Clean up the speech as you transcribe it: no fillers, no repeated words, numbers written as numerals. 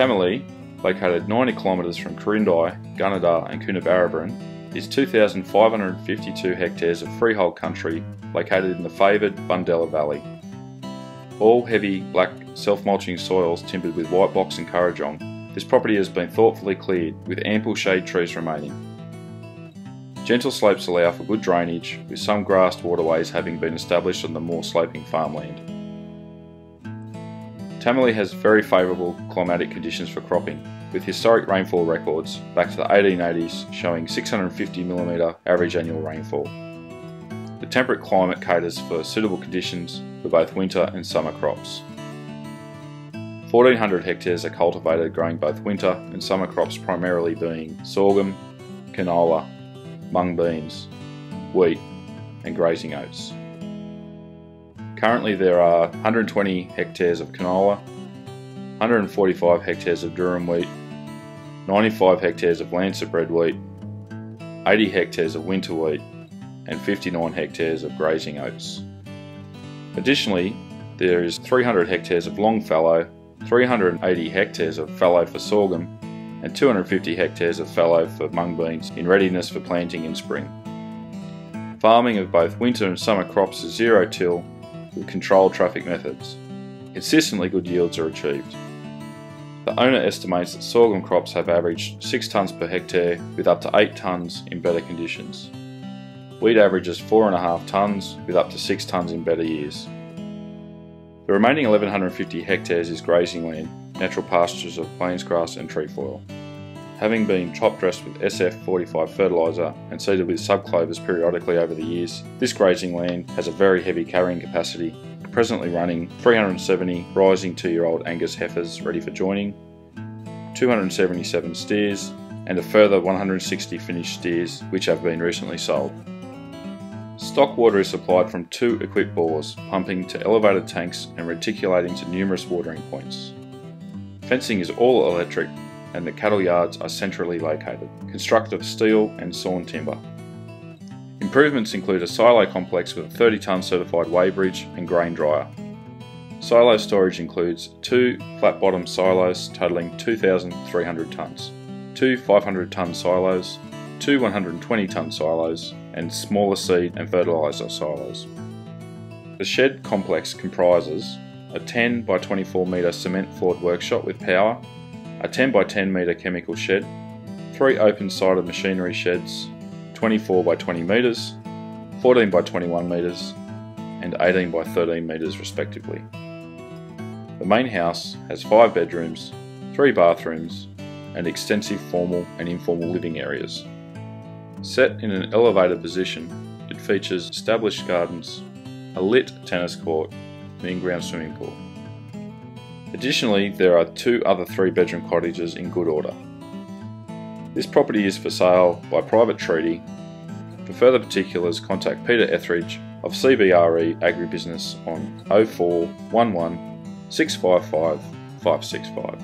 Tamalie, located 90 kilometres from Quirindi, Gunnedah and Coonabarabran, is 2,552 hectares of freehold country located in the favoured Bundella Valley. All heavy, black, self-mulching soils timbered with white box and kurrajong, this property has been thoughtfully cleared with ample shade trees remaining. Gentle slopes allow for good drainage, with some grassed waterways having been established on the more sloping farmland. Tamalie has very favourable climatic conditions for cropping, with historic rainfall records back to the 1880s showing 650mm average annual rainfall. The temperate climate caters for suitable conditions for both winter and summer crops. 1,400 hectares are cultivated growing both winter and summer crops, primarily being sorghum, canola, mung beans, wheat and grazing oats. Currently there are 120 hectares of canola, 145 hectares of durum wheat, 95 hectares of Lancer bred wheat, 80 hectares of winter wheat and 59 hectares of grazing oats. Additionally, there is 300 hectares of long fallow, 380 hectares of fallow for sorghum and 250 hectares of fallow for mung beans in readiness for planting in spring. Farming of both winter and summer crops is zero-till with controlled traffic methods. Consistently good yields are achieved. The owner estimates that sorghum crops have averaged 6 tonnes per hectare with up to 8 tonnes in better conditions. Wheat averages 4.5 tonnes with up to 6 tonnes in better years. The remaining 1,150 hectares is grazing land, natural pastures of plains grass and trefoil. Having been top dressed with SF45 fertiliser and seeded with subclovers periodically over the years, this grazing land has a very heavy carrying capacity, presently running 370 rising 2-year-old Angus heifers ready for joining, 277 steers and a further 160 finished steers which have been recently sold. Stock water is supplied from 2 equipped bores, pumping to elevated tanks and reticulating to numerous watering points. Fencing is all electric and the cattle yards are centrally located, constructed of steel and sawn timber. Improvements include a silo complex with a 30-tonne certified weighbridge and grain dryer. Silo storage includes 2 flat-bottom silos totalling 2,300 tonnes, 2 500-tonne silos, 2 120-tonne silos and smaller seed and fertiliser silos. The shed complex comprises a 10 by 24 metre cement floored workshop with power, a 10 by 10 metre chemical shed, 3 open-sided machinery sheds, 24 by 20 metres, 14 by 21 metres and 18 by 13 metres respectively. The main house has 5 bedrooms, 3 bathrooms and extensive formal and informal living areas. Set in an elevated position, it features established gardens, a lit tennis court and in-ground swimming pool. Additionally, there are 2 other 3-bedroom cottages in good order. This property is for sale by private treaty. For further particulars, contact Peter Etheridge of CBRE Agribusiness on 0411 655 565.